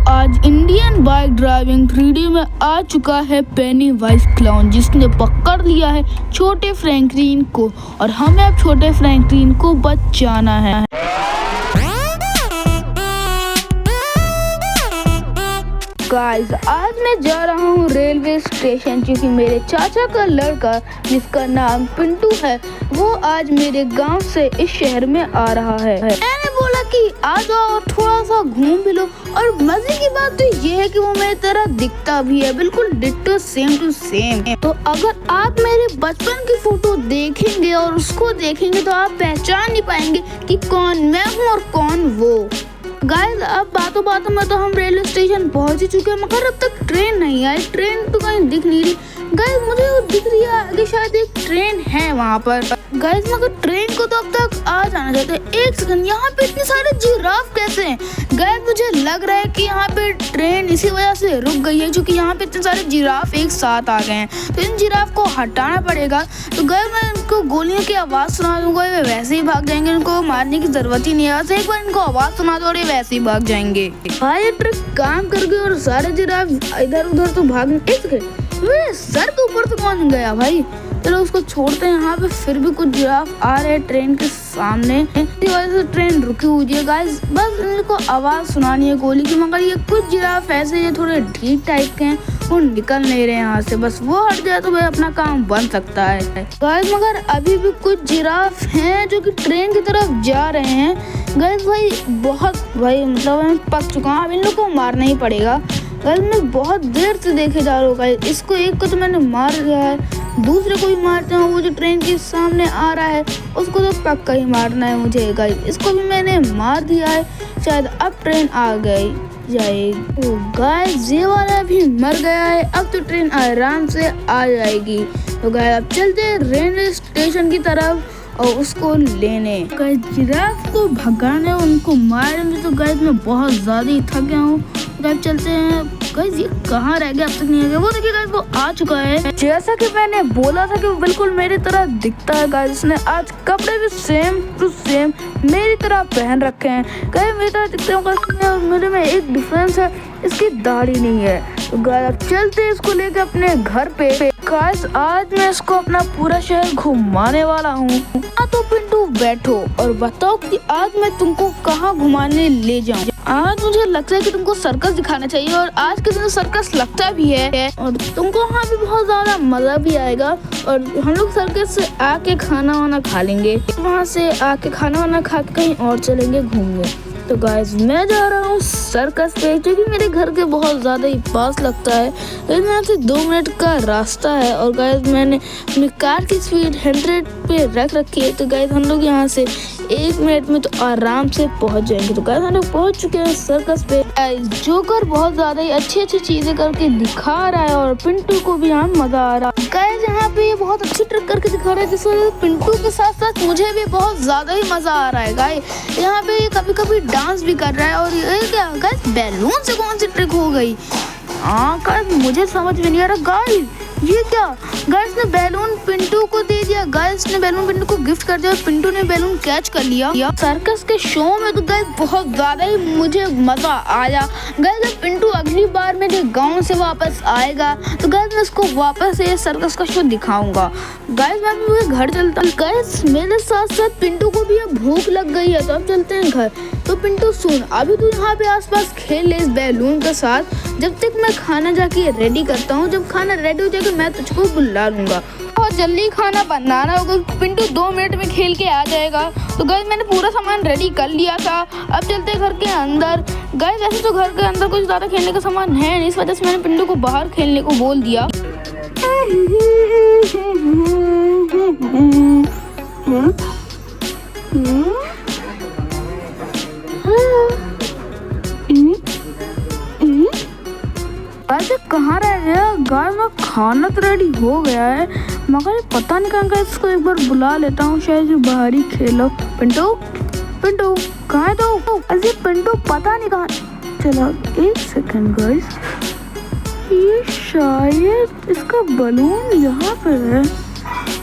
आज Indian bike driving 3D में आ चुका है पेनीवाइज क्लाउन, जिसने पकड़ लिया है छोटे फ्रैंकलिन को और हमें अब छोटे फ्रैंकलिन को बचाना है। गाइस, आज मैं जा रहा हूँ रेलवे स्टेशन, क्योंकि मेरे चाचा का लड़का जिसका नाम पिंटू है वो आज मेरे गांव से इस शहर में आ रहा है। मैंने बोला कि आ जाओ और थोड़ा सा घूम भी लो। और मजे की बात तो ये है कि वो मेरी तरह दिखता भी है, बिल्कुल डिट्टो सेम टू सेम। तो अगर आप मेरे बचपन की फोटो देखेंगे और उसको देखेंगे तो आप पहचान नहीं पाएंगे कि कौन मैं हूँ और कौन वो। गाइस, अब बातों में तो हम रेलवे स्टेशन पहुंच ही चुके हैं, मगर अब तक ट्रेन नहीं आई। ट्रेन तो कहीं दिख नहीं रही। गाइस, मुझे वो दिख रही है आगे, शायद एक ट्रेन है वहाँ पर। गाइस, मगर ट्रेन को तो अब तक आ जाना चाहिए। एक सेकंड, यहाँ पे इतने सारे जिराफ कैसे हैं? गाइस, मुझे लग रहा है कि यहाँ पे ट्रेन इसी वजह से रुक गई है, क्योंकि यहाँ पे इतने सारे जिराफ एक साथ आ गए हैं। तो इन जिराफ को हटाना पड़ेगा। तो गाइस, मैं इनको गोलियों की आवाज सुना दूंगा, वे वैसे ही भाग जाएंगे। इनको मारने की जरूरत ही नहीं है, एक बार इनको आवाज सुना दो और ये वैसे ही भाग जाएंगे। भाई, ट्रिक काम कर गई और सारे जिराफ इधर उधर तो भाग। एक सेकंड, सर के ऊपर से कौन गया भाई? चलो उसको छोड़ते हैं। यहाँ पे फिर भी कुछ जिराफ आ रहे हैं ट्रेन के सामने, इसी वजह से ट्रेन रुकी हुई है। गाइस, बस इनको आवाज सुनानी है गोली की, मगर ये कुछ जिराफ ऐसे ये थोड़े ढीठ टाइप के हैं, वो निकल नहीं रहे यहाँ से। बस वो हट जाए तो भाई अपना काम बन सकता है। गाइस, मगर अभी भी कुछ जिराफ हैं जो कि ट्रेन की तरफ जा रहे हैं। गाइस भाई, मतलब मैं पक चुका हूँ, अब इन लोग को मारना ही पड़ेगा। गाइस, मैं बहुत देर से देखे जा रहा हूँ। गाइस, इसको एक को तो मैंने मार दिया है, दूसरे को भी मारते हैं। वो जो ट्रेन के सामने आ रहा है उसको तो पक्का ही मारना है मुझे। गाइस, इसको भी मैंने मार दिया है, शायद अब ट्रेन आ गई जाएगी। तो गाइस, ये वाला भी मर गया है, अब तो ट्रेन आराम से आ जाएगी। तो गाइस, अब चलते हैं रेलवे स्टेशन की तरफ और उसको लेने। गाइस, जिराफ को भगाने उनको मारने तो गाइस मैं बहुत ज़्यादा ही थक गया हूँ। गाइस, चलते हैं। गाइस, ये कहाँ रह गया? अब तक नहीं आ गया। वो देखिए गाइस, वो आ चुका है। जैसा कि मैंने बोला था कि वो बिल्कुल मेरी तरह दिखता है। गाइस, इसने आज कपड़े भी सेम टू सेम मेरी तरह पहन रखे हैं। गाइस, मेरी तरह दिखते हैं और मेरे में एक डिफरेंस है, इसकी दाढ़ी नहीं है। तो गाइस, अब चलते हैं इसको लेकर अपने घर पे। गाइस, आज मैं इसको अपना पूरा शहर घुमाने वाला हूँ। तो पिंटू बैठो और बताओ कि आज मैं तुमको कहाँ घुमाने ले जाऊँ। आज मुझे लगता है कि तुमको सर्कस दिखाना चाहिए, और आज के दिन सर्कस लगता भी है और तुमको वहाँ भी बहुत ज्यादा मजा भी आएगा। और हम लोग सर्कस से आके खाना वाना खा लेंगे, वहाँ से आके खाना वाना खा के कहीं और चलेंगे घूमने। तो गाइस, मैं जा रहा हूँ सर्कस पे, जो कि मेरे घर के बहुत ज़्यादा ही पास लगता है। यहाँ से 2 मिनट का रास्ता है। और गाइस, मैंने अपनी कार की स्पीड 100 पे रख रखी है। तो गाइस, हम लोग यहाँ से 1 मिनट में तो आराम से पहुँच जाएंगे। तो गाइस, हम लोग पहुँच चुके हैं सर्कस पे। गाइस, जोकर बहुत ज़्यादा ही अच्छी चीज़ें करके दिखा रहा है और पिंटू को भी यहाँ मज़ा आ रहा है। गाइस, यहाँ पे ये बहुत अच्छी ट्रिक करके दिखा रहा है, जिस वजह से पिंटू के साथ साथ मुझे भी बहुत ज़्यादा ही मज़ा आ रहा है। गाइस, यहाँ पे ये कभी कभी डांस भी कर रहा है। और ये क्या गाइस, बैलून से कौन सी ट्रिक हो गई? हाँ गाइस, मुझे समझ में नहीं आ रहा। गाइस, ये क्या? गाइस ने बैलून पिंटू को दे दिया। गाइस ने बैलून पिंटू को गिफ्ट कर दिया और पिंटू ने बैलून कैच कर लिया। सर्कस के शो में तो गाइस बहुत ज्यादा ही मुझे मजा आया। गाइस, जब पिंटू अगली बार मेरे गांव से वापस आएगा तो गाइस मैं इसको वापस से सर्कस का शो दिखाऊंगा। गाइस, मैं भी घर चलता हूँ। गाइस, मेरे साथ साथ पिंटू को भी अब भूख लग गई है, तो अब चलते हैं घर। तो पिंटू सुन, अभी तू यहाँ पे आसपास खेल ले इस बैलून के साथ, जब तक मैं खाना जाके रेडी करता हूँ। जब खाना रेडी हो जाएगा मैं तुझको बुला लूंगा। बहुत जल्दी खाना बनाना होगा, पिंटू 2 मिनट में खेल के आ जाएगा। तो गाइस, मैंने पूरा सामान रेडी कर लिया था। अब चलते हैं घर के अंदर। गाइस, ऐसे तो घर के अंदर कुछ ज़्यादा खेलने का सामान है नहीं, इस वजह से मैंने पिंटू को बाहर खेलने को बोल दिया। कहाँ रह गया? गाइस, मैं खाना तो रेडी हो गया है, मगर पता नहीं कहाँ। इसको एक बार बुला लेता हूँ, शायद जो बाहर ही खेलो। पिंटू कहाँ है? तो अरे पिंटू पता नहीं कहाँ। चलो 1 सेकंड गाइस, ये शायद इसका बलून यहाँ पे है।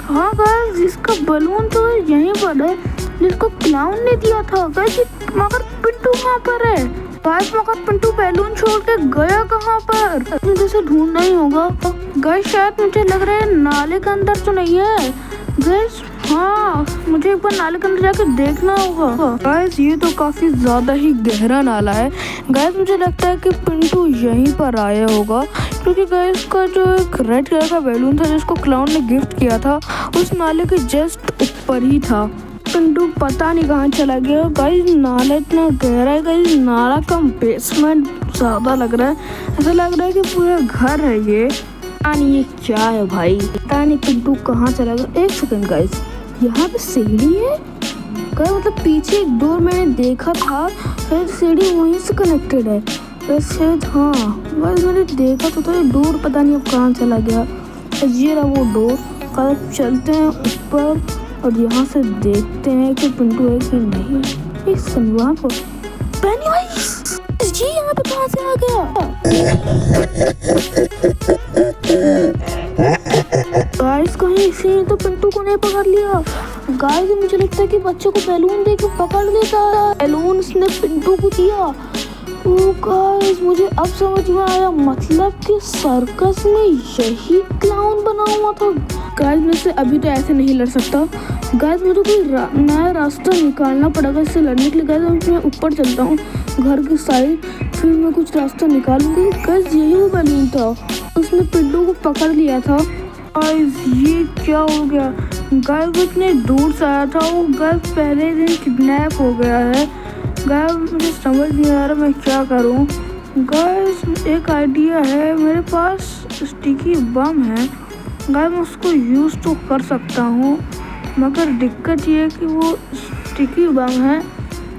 हाँ गाइस, इसका बलून तो यहीं पर है जिसको क्लाउन ने दिया था। गाइस, मगर पिंटू वहाँ पर है। गाइस मगर पिंटू बैलून छोड़ के गया कहाँ पर? मुझे इसे ढूंढना ही होगा। गाइस शायद मुझे लग रहा है नाले के अंदर तो नहीं है। गाइस हाँ, मुझे एक बार नाले के अंदर जाकर देखना होगा। गाइस ये तो काफी ज्यादा ही गहरा नाला है। गाइस मुझे लगता है कि पिंटू यहीं पर आया होगा, क्योंकि गाइस का जो एक रेड कलर का बैलून था जिसको क्लाउन ने गिफ्ट किया था उस नाले के जस्ट ऊपर ही था। पिंटू पता नहीं कहाँ चला गया। गाइस नाला इतना गहरा है, गाइस नाला का बेसमेंट ज्यादा लग रहा है। ऐसा लग रहा है कि पूरा घर है ये। पता नहीं ये क्या है भाई, पता नहीं पिंटू कहाँ चला गया। एक सेकंड गाइस, यहाँ पे सीढ़ी है। गाइस मतलब पीछे एक डोर मैंने देखा था, शायद सीढ़ी वहीं से कनेक्टेड है। शायद हाँ गाइस मैंने देखा तो ये डोर पता नहीं अब कहाँ चला गया। ये रहा वो डोर। गाइस चलते हैं ऊपर और यहाँ से देखते हैं कि पिंटू है कि नहीं। एक सनवार को पेनीवाइज जी यहाँ पे कहाँ से आ गया? गाइस कहीं इसी तो पिंटू को नहीं पकड़ लिया। गाइस मुझे लगता है कि बच्चे को बैलून दे के पकड़ लेता है। बैलून उसने पिंटू को दिया। ओ गाइस मुझे अब समझ में आया, मतलब कि सर्कस में यही क्लाउन बना हुआ था। गाइस मैं से अभी तो ऐसे नहीं लड़ सकता। गाइस मुझे कोई नया रास्ता निकालना पड़ेगा इससे लड़ने के लिए। गाइस मैं ऊपर चलता हूँ घर की साइड, फिर मैं कुछ रास्ता निकालूंगी। गाइस यही वो बैलून था, उसने पिंटू को पकड़ लिया था। गाइस ये क्या हो गया? गाइस वो इतने दूर से आया था, वो गाइस पहले दिन किडनैप हो गया है। गाइस मुझे समझ नहीं आ रहा मैं क्या करूँ। गाइस एक आइडिया है मेरे पास, स्टिकी बम है। गाइस मैं उसको यूज़ तो कर सकता हूँ, मगर दिक्कत ये है कि वो स्टिकी बम है,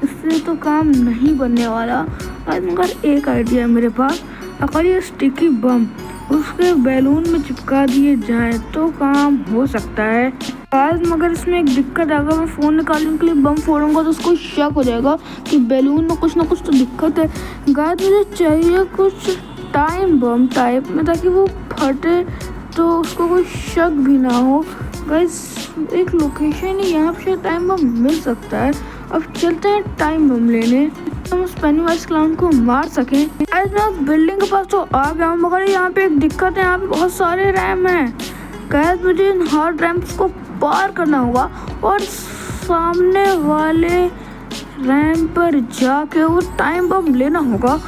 इससे तो काम नहीं बनने वाला। गाइस मगर एक आइडिया है मेरे पास, अगर ये स्टिकी बम उसके बैलून में चिपका दिए जाए तो काम हो सकता है। गाइस मगर इसमें एक दिक्कत है, अगर मैं फ़ोन निकालने के लिए बम फोड़ूंगा तो उसको शक हो जाएगा कि बैलून में कुछ ना कुछ तो दिक्कत है। गाइस मुझे चाहिए कुछ टाइम बम टाइप में, ताकि वो फटे तो उसको कोई शक भी ना हो। गाइस एक लोकेशन है, यहाँ पे शायद टाइम बम मिल सकता है। अब चलते हैं टाइम बम लेने, हम उस पेनीवाइज क्लाउन को मार सकें। गाइस मैं उस बिल्डिंग के पास तो आ गया हूँ, मगर यहाँ पे एक दिक्कत है, यहाँ पे बहुत सारे रैम हैं। गाइस मुझे इन हर रैम्स को पार करना होगा और सामने वाले रैम पर जाके वो टाइम बम लेना होगा।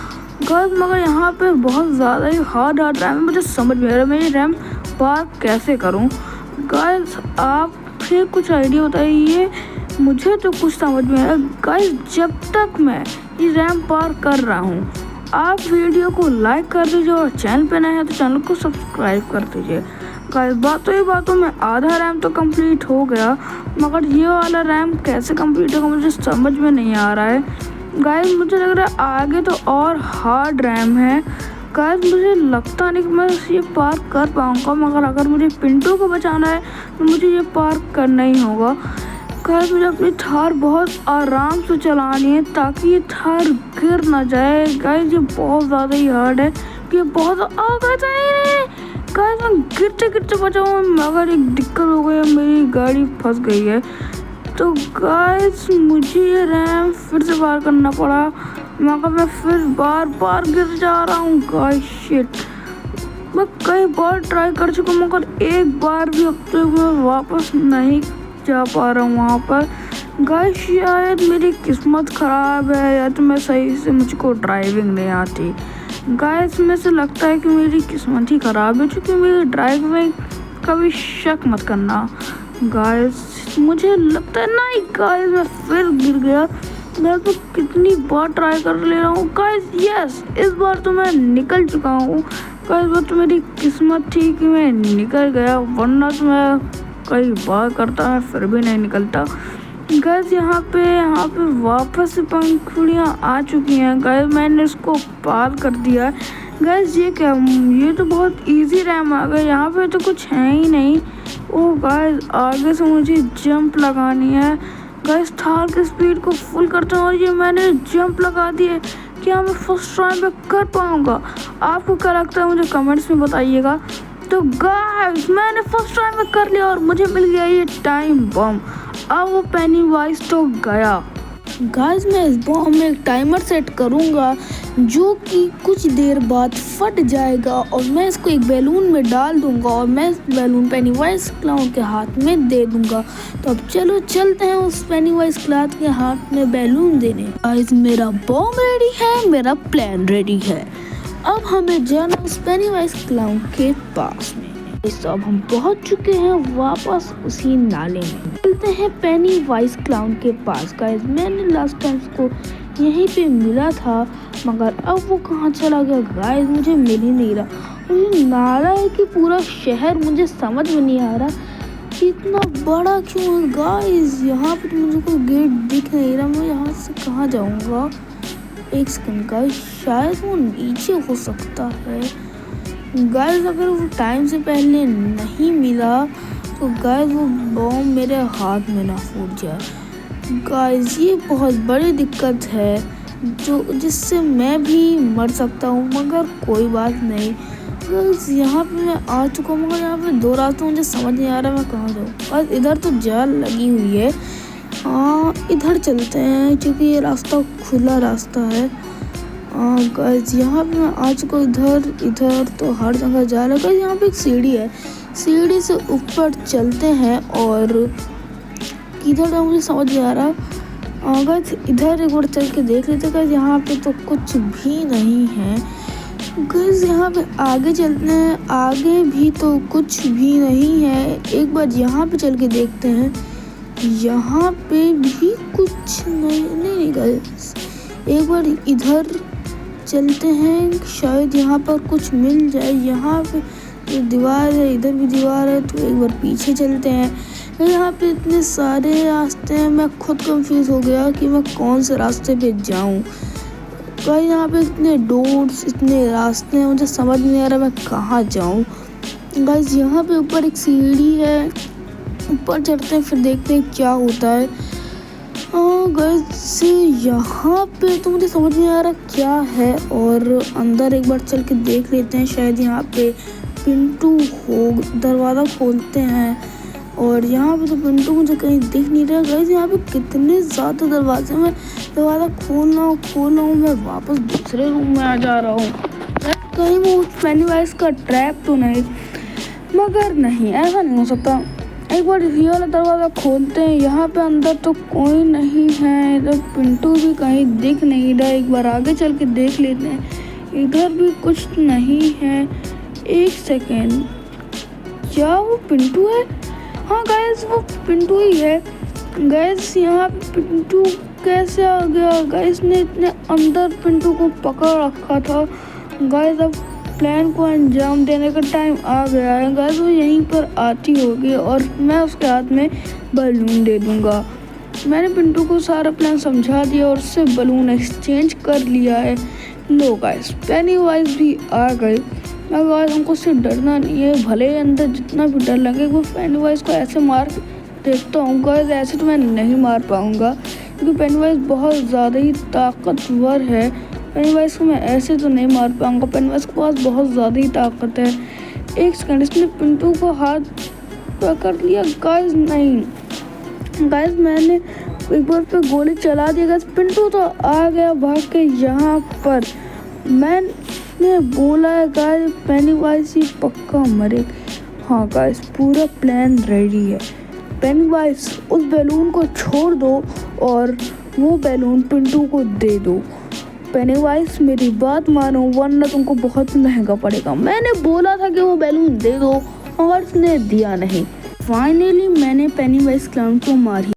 गाइस मगर यहाँ पे बहुत ज़्यादा ही हार्ड रैम है, मुझे समझ में आ रहा है मैं ये रैम पार कैसे करूँ। गाइस आप फिर कुछ आइडिया बताइए, मुझे तो कुछ समझ में आया। गाइस जब तक मैं ये रैम पार कर रहा हूँ आप वीडियो को लाइक कर दीजिए और चैनल पे नए हैं तो चैनल को सब्सक्राइब कर दीजिए। गाइस बातों में आधा रैम तो कंप्लीट हो गया, मगर ये वाला रैम कैसे कंप्लीट होगा मुझे समझ में नहीं आ रहा है। गाइस मुझे लग रहा है आगे तो और हार्ड रैम है। गाइस मुझे लगता नहीं कि मैं ये पार कर पाऊँगा, मगर अगर मुझे पिंटू को बचाना है तो मुझे ये पार करना ही होगा। गाइस मुझे अपनी थार बहुत आराम से चलानी है ताकि ये थार गिर ना जाए। गाइस ये बहुत ज़्यादा ही हार्ड है, कि बहुत गाइस मैं गिरते गिरते बचा हूँ, मगर एक दिक्कत हो गई है, मेरी गाड़ी फंस गई है। तो गाइस मुझे ये रैम फिर से पार करना पड़ा, मगर मैं फिर बार बार गिर जा रहा हूँ। गाइस शिट, मैं कई बार ट्राई कर चुका हूँ मगर एक बार भी अब तक मैं वापस नहीं जा पा रहा हूँ वहाँ पर। गाइस शायद मेरी किस्मत ख़राब है या तो मैं सही से मुझको ड्राइविंग नहीं आती। गाइस में से लगता है कि मेरी किस्मत ही ख़राब है, क्योंकि मेरी ड्राइविंग में कभी शक मत करना। गाइस मुझे लगता है नहीं, गाइस मैं फिर गिर गया। गाइस मैं कितनी बार ट्राई कर ले रहा हूँ। गाइस यस, इस बार तो मैं निकल चुका हूँ। गाइस बार तो मेरी किस्मत थी कि मैं निकल गया, वरना तो मैं कई बार करता है फिर भी नहीं निकलता। गाइस यहाँ पे वापस से पंखुड़ियाँ आ चुकी हैं। गाइस मैंने इसको पार कर दिया है। गाइस ये क्या, ये तो बहुत इजी रैम आ गया, यहाँ पे तो कुछ है ही नहीं। ओ गाइस आगे से मुझे जंप लगानी है। गाइस थार की स्पीड को फुल करता हूँ और ये मैंने जंप लगा दिए। क्या मैं फर्स्ट ट्राई में कर पाऊँगा? आपको क्या लगता है मुझे कमेंट्स में बताइएगा। तो गाइस मैंने फर्स्ट ट्राई में कर लिया और मुझे मिल गया ये टाइम बम। अब वो पेनीवाइज तो गया। गाइस मैं इस बॉम्ब में एक टाइमर सेट करूँगा जो कि कुछ देर बाद फट जाएगा और मैं इसको एक बैलून में डाल दूँगा और मैं इस बैलून पेनीवाइज क्लाउन के हाथ में दे दूँगा। तो अब चलो चलते हैं उस पेनीवाइज क्लाउन के हाथ में बैलून देने। गाइस मेरा बॉम्ब रेडी है, मेरा प्लान रेडी है। अब हमें जाना उस पेनीवाइज क्लाउन के पास में। इस अब हम पहुंच चुके हैं वापस उसी नाले में। चलते हैं पेनीवाइज क्लाउन के पास। गाइस मैंने लास्ट टाइम उसको यहीं पे मिला था मगर अब वो कहाँ चला गया गाइस, मुझे मिल ही नहीं रहा। ये नाला है कि पूरा शहर, मुझे समझ में नहीं आ रहा कि इतना बड़ा क्यों है। गाइस यहाँ पे तो मुझे कोई गेट दिख नहीं रहा, मैं यहाँ से कहाँ जाऊँगा। एक सेकंड गाइस, शायद वो नीचे हो सकता है। गाइस अगर वो टाइम से पहले नहीं मिला तो गाइस वो बॉम्ब मेरे हाथ में ना फूट जाए। गाइस ये बहुत बड़ी दिक्कत है जिससे मैं भी मर सकता हूँ, मगर कोई बात नहीं। गाइस यहाँ पे मैं आ चुका हूँ मगर यहाँ पे दो रास्ते मुझे समझ नहीं आ रहा मैं कहाँ जाऊँ। गाइस इधर तो जाल लगी हुई है, इधर चलते हैं क्योंकि ये रास्ता खुला रास्ता है। गाइस यहाँ पे मैं आ चुका हूँ। इधर तो हर जगह जाल है। गाइस यहाँ पे एक सीढ़ी है, सीढ़ी से ऊपर चलते हैं और किधर जाऊँ मुझे समझ नहीं आ रहा। गाइस इधर एक बार चल के देख लेते हैं। गाइस यहाँ पे तो कुछ भी नहीं है। गाइस यहाँ पे आगे चलते हैं, आगे भी तो कुछ भी नहीं है। एक बार यहाँ पे चल के देखते हैं, यहाँ पे भी कुछ नहीं। गाइस एक बार इधर चलते हैं, शायद यहाँ पर कुछ मिल जाए। यहाँ पे तो दीवार है, इधर भी दीवार है, तो एक बार पीछे चलते हैं। यहाँ पे इतने सारे रास्ते हैं, मैं खुद कंफ्यूज हो गया कि मैं कौन से रास्ते पे जाऊँ। गाइस यहाँ पे इतने डोर्स, इतने रास्ते हैं, मुझे समझ नहीं आ रहा मैं कहाँ जाऊँ। गाइस यहाँ पे ऊपर एक सीढ़ी है, ऊपर चढ़ते हैं फिर देखते हैं क्या होता है। गाइस यहाँ पे तो मुझे समझ नहीं आ रहा क्या है और अंदर एक बार चल के देख लेते हैं, शायद यहाँ पे पिंटू हो। दरवाज़ा खोलते हैं और यहाँ पे तो पिंटू मुझे कहीं दिख नहीं रहा। गाइस यहाँ पे कितने ज़्यादा दरवाजे, मैं दरवाज़ा खोल रहा हूँ, मैं वापस दूसरे रूम में आ जा रहा हूँ। कहीं वो पेनीवाइज का ट्रैप तो नहीं, मगर नहीं, ऐसा नहीं हो सकता। एक बार ये वाला दरवाज़ा खोलते हैं, यहाँ पे अंदर तो कोई नहीं है, इधर पिंटू भी कहीं दिख नहीं रहा। एक बार आगे चल के देख लेते हैं, इधर भी कुछ नहीं है। एक सेकेंड, क्या वो पिंटू है? हाँ गाइस वो पिंटू ही है। गाइस यहाँ पे पिंटू कैसे आ गया? गाइस ने इतने अंदर पिंटू को पकड़ रखा था। गाइस अब प्लान को अंजाम देने का टाइम आ गया है। गाइस वो यहीं पर आती होगी और मैं उसके हाथ में बलून दे दूंगा। मैंने पिंटू को सारा प्लान समझा दिया और उससे बलून एक्सचेंज कर लिया है। लो गाइस पेनीवाइज भी आ गए। गाइस हमको उससे डरना नहीं है, भले ही अंदर जितना भी डर लगे। वो पेनीवाइज को ऐसे मार देखता हूँ। गाइस ऐसे तो मैं नहीं मार पाऊँगा क्योंकि पेनीवाइज बहुत ज़्यादा ही ताकतवर है। पेनीवाइज को मैं ऐसे तो नहीं मार पाऊँगा, पेनीवाइज के पास बहुत ज़्यादा ही ताकत है। एक सेकंड, इसने पिंटू को हाथ पकड़ लिया। गाइस नहीं, गाइस मैंने एक बार पे गोली चला दी। गाइस पिंटू तो आ गया भाग के यहाँ पर। मैंने बोला है गाइस पेनीवाइज ही पक्का मरे। हाँ गाइस पूरा प्लान रेडी है। पेनीवाइज उस बैलून को छोड़ दो और वो बैलून पिंटू को दे दो। पेनीवाइज मेरी बात मानो वरना तुमको बहुत महंगा पड़ेगा। मैंने बोला था कि वो बैलून दे दो और उसने दिया नहीं। फाइनली मैंने पेनीवाइज क्लाउन को मार